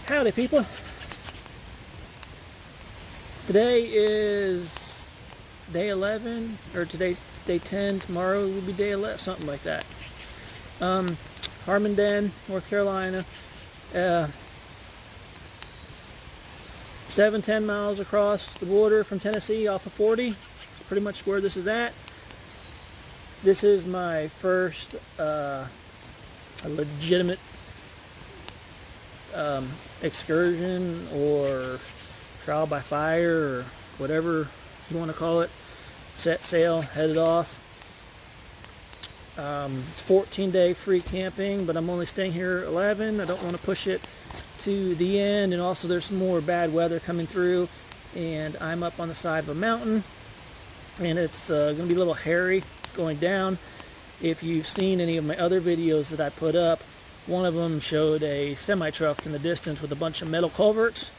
Howdy people. Today is day 11, or today's day 10, tomorrow will be day 11, something like that. Harmondale, North Carolina. 7-10 miles across the border from Tennessee off of 40. That's pretty much where this is at. This is my first a legitimate excursion or trial by fire or whatever you want to call it. Set sail, headed off. It's 14-day free camping, but I'm only staying here 11. I don't want to push it to the end, and also there's some more bad weather coming through, and I'm up on the side of a mountain, and it's going to be a little hairy going down. If you've seen any of my other videos that I put up, one of them showed a semi-truck in the distance with a bunch of metal culverts.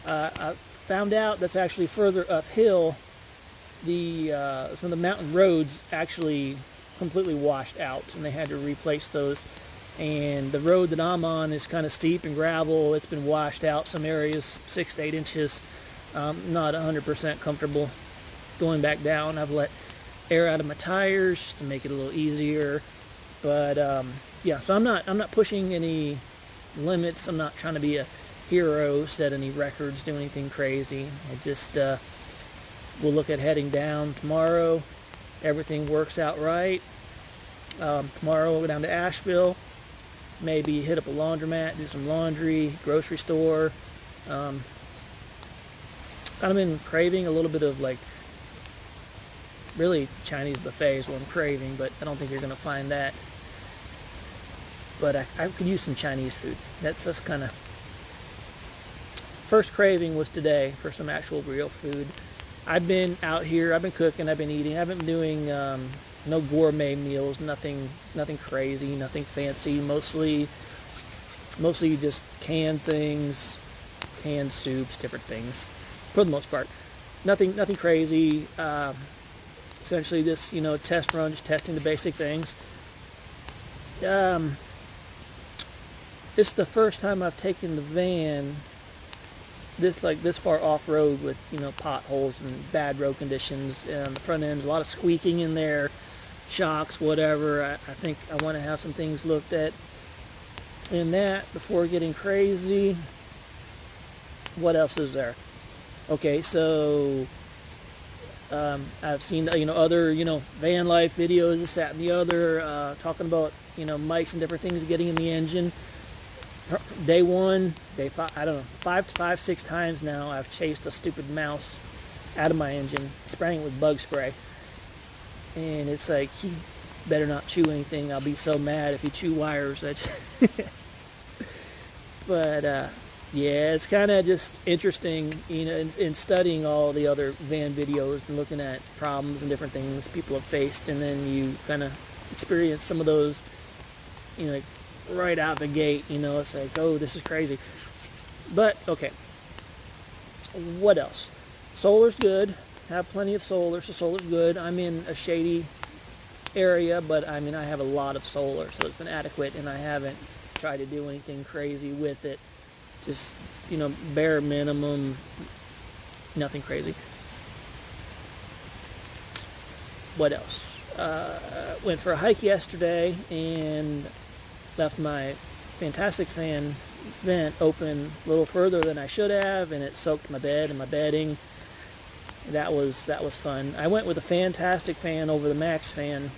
I found out that's actually further uphill. Some of the mountain roads actually completely washed out, and they had to replace those. And the road that I'm on is kind of steep and gravel. It's been washed out some areas 6 to 8 inches. Not 100% comfortable going back down. I've let air out of my tires just to make it a little easier. But yeah, so I'm not pushing any limits. I'm not trying to be a hero, set any records, do anything crazy. I just we'll look at heading down tomorrow. Everything works out right. Tomorrow we'll go down to Asheville. Maybe hit up a laundromat, do some laundry, grocery store. Kind of been craving a little bit of like really Chinese buffet is what I'm craving, but I don't think you're going to find that. But I could use some Chinese food. That's kind of... First craving was today for some actual real food. I've been out here, I've been cooking, I've been eating. I haven't been doing no gourmet meals, nothing crazy, nothing fancy. Mostly just canned things, canned soups, different things, for the most part. Nothing crazy. Essentially, this test run, just testing the basic things. This is the first time I've taken the van this far off-road with potholes and bad road conditions. The front end, a lot of squeaking in there, shocks, whatever. I think I want to have some things looked at in that before getting crazy. What else is there? Okay, so I've seen other van life videos, this, that, and the other, talking about mics and different things getting in the engine. Day 1, day 5, I don't know, 5 to 6 times now I've chased a stupid mouse out of my engine, spraying it with bug spray. And it's like, he better not chew anything. I'll be so mad if he chew wires. But yeah, it's kind of just interesting, in studying all the other van videos and looking at problems and different things people have faced, and then you kind of experience some of those, like right out the gate. It's like, oh, this is crazy. But okay, what else? Solar's good. Have plenty of solar, so solar's good. I'm in a shady area, but I have a lot of solar, so it's been adequate, and I haven't tried to do anything crazy with it. Just bare minimum, nothing crazy. What else? Went for a hike yesterday and left my Fantastic Fan vent open a little further than I should have, and it soaked my bed and my bedding. That was fun. I went with a Fantastic Fan over the Max Fan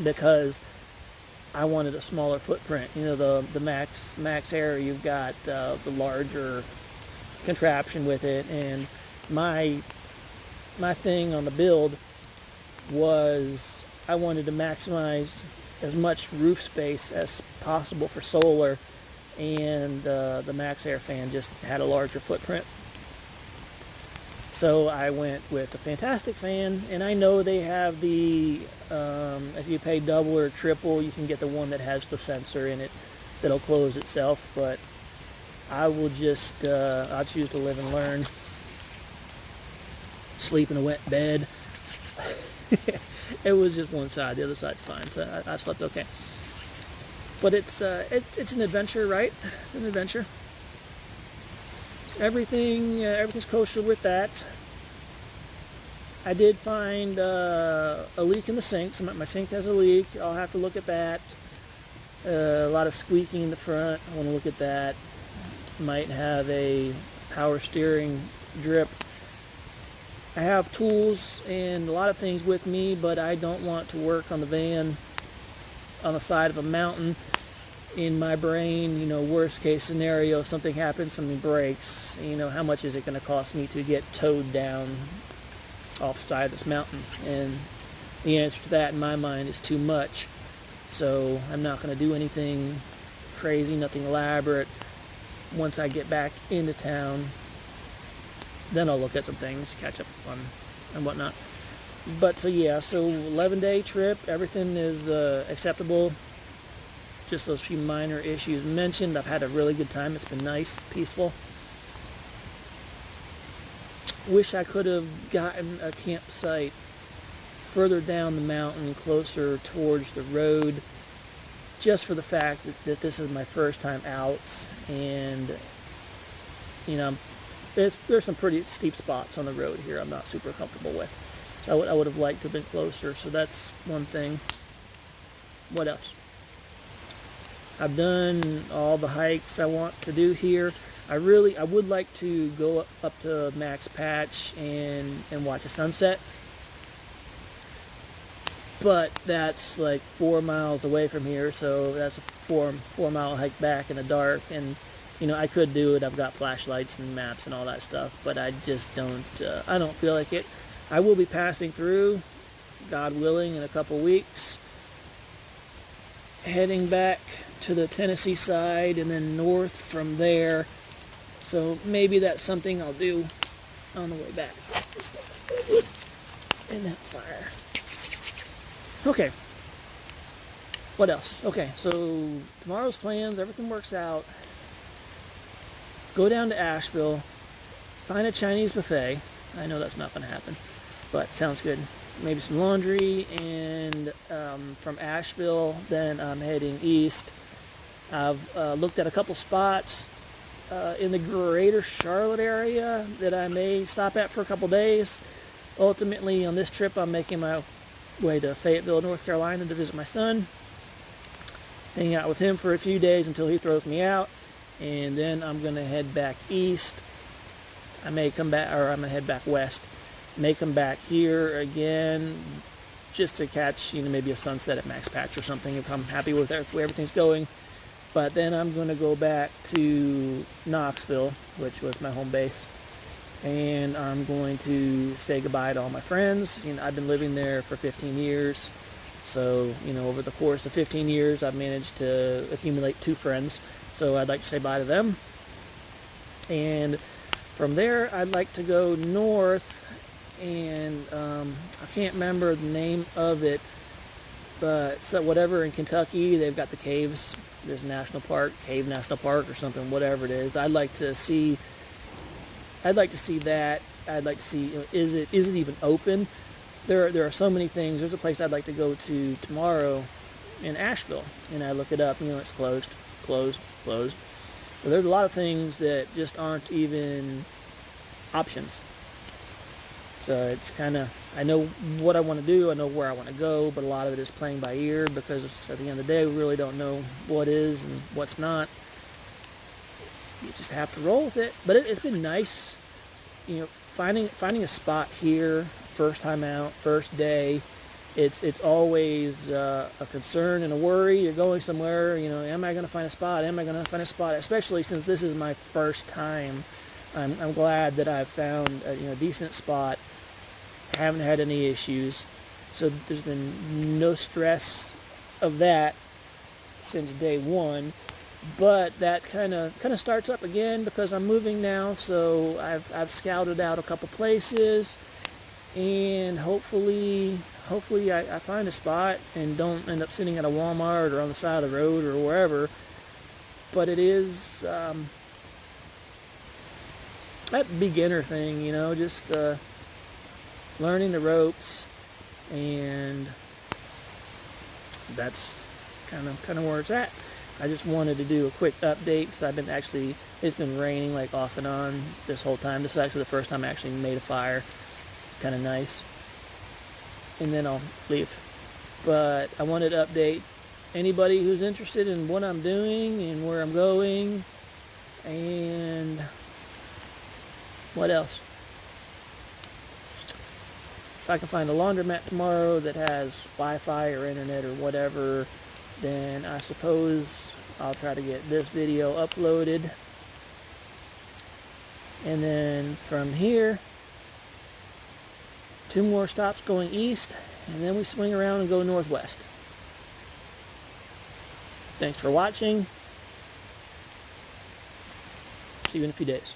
because I wanted a smaller footprint. The Max Air, you've got the larger contraption with it, and my thing on the build was I wanted to maximize as much roof space as possible for solar, and the Max Air fan just had a larger footprint. So I went with the Fantastic Fan, and I know they have the, if you pay double or triple, you can get the one that has the sensor in it that'll close itself, but I will just, I'll choose to live and learn. Sleep in a wet bed. It was just one side, the other side's fine, so I slept okay. But it's an adventure, right? It's an adventure. So everything's kosher with that. I did find a leak in the sink. So my sink has a leak. I'll have to look at that. A lot of squeaking in the front. I want to look at that. Might have a power steering drip. I have tools and a lot of things with me, but I don't want to work on the van on the side of a mountain. In my brain, worst case scenario, something happens, something breaks, how much is it going to cost me to get towed down off the side of this mountain? And the answer to that in my mind is too much. So I'm not going to do anything crazy, nothing elaborate. Once I get back into town, then I'll look at some things, catch up on and whatnot. But so 11-day trip, everything is acceptable. Just those few minor issues mentioned. I've had a really good time. It's been nice, peaceful. Wish I could have gotten a campsite further down the mountain, closer towards the road, just for the fact that this is my first time out, and there's some pretty steep spots on the road here I'm not super comfortable with. So I would have liked to have been closer. So that's one thing. What else? I've done all the hikes I want to do here. I would like to go up to Max Patch and watch a sunset. But that's like 4 miles away from here, so that's a 4-mile hike back in the dark. And I could do it. I've got flashlights and maps and all that stuff, but I just don't. I don't feel like it. I will be passing through, God willing, in a couple weeks, heading back to the Tennessee side and then north from there. So maybe that's something I'll do on the way back. In that fire. Okay. What else? Okay, so tomorrow's plans, everything works out. Go down to Asheville, find a Chinese buffet. I know that's not going to happen, but sounds good. Maybe some laundry, and from Asheville, then I'm heading east. I've looked at a couple spots in the greater Charlotte area that I may stop at for a couple days. Ultimately, on this trip, I'm making my way to Fayetteville, North Carolina to visit my son, hang out with him for a few days until he throws me out, and then I'm going to head back east. I may come back, or I'm going to head back west. May come back here again just to catch, maybe a sunset at Max Patch or something if I'm happy with where everything's going. But then I'm going to go back to Knoxville, which was my home base, and I'm going to say goodbye to all my friends. I've been living there for 15 years, so over the course of 15 years I've managed to accumulate 2 friends, so I'd like to say bye to them. And from there I'd like to go north, and I can't remember the name of it, but so whatever in Kentucky, they've got the caves. There's National Park, Cave National Park or something, whatever it is. I'd like to see that. I'd like to see, is it even open? There are so many things. There's a place I'd like to go to tomorrow in Asheville, and I look it up, it's closed. So there's a lot of things that just aren't even options. So it's kind of, I know what I want to do, I know where I want to go, but a lot of it is playing by ear, because at the end of the day, we really don't know what is and what's not. You just have to roll with it. But it's been nice, finding a spot here, first time out, first day. It's always a concern and a worry. You're going somewhere, am I going to find a spot? Am I going to find a spot? Especially since this is my first time. I'm glad that I've found a decent spot. Haven't had any issues, so there's been no stress of that since day one. But that kind of starts up again because I'm moving now. So I've scouted out a couple places, and hopefully I find a spot and don't end up sitting at a Walmart or on the side of the road or wherever. But it is that beginner thing, just learning the ropes, and that's kind of where it's at. I just wanted to do a quick update because it's been raining like off and on this whole time. This is actually the first time I actually made a fire. Kind of nice. And then I'll leave. But I wanted to update anybody who's interested in what I'm doing and where I'm going. And what else? If I can find a laundromat tomorrow that has Wi-Fi or internet or whatever, then I suppose I'll try to get this video uploaded. And then from here, 2 more stops going east, and then we swing around and go northwest. Thanks for watching. See you in a few days.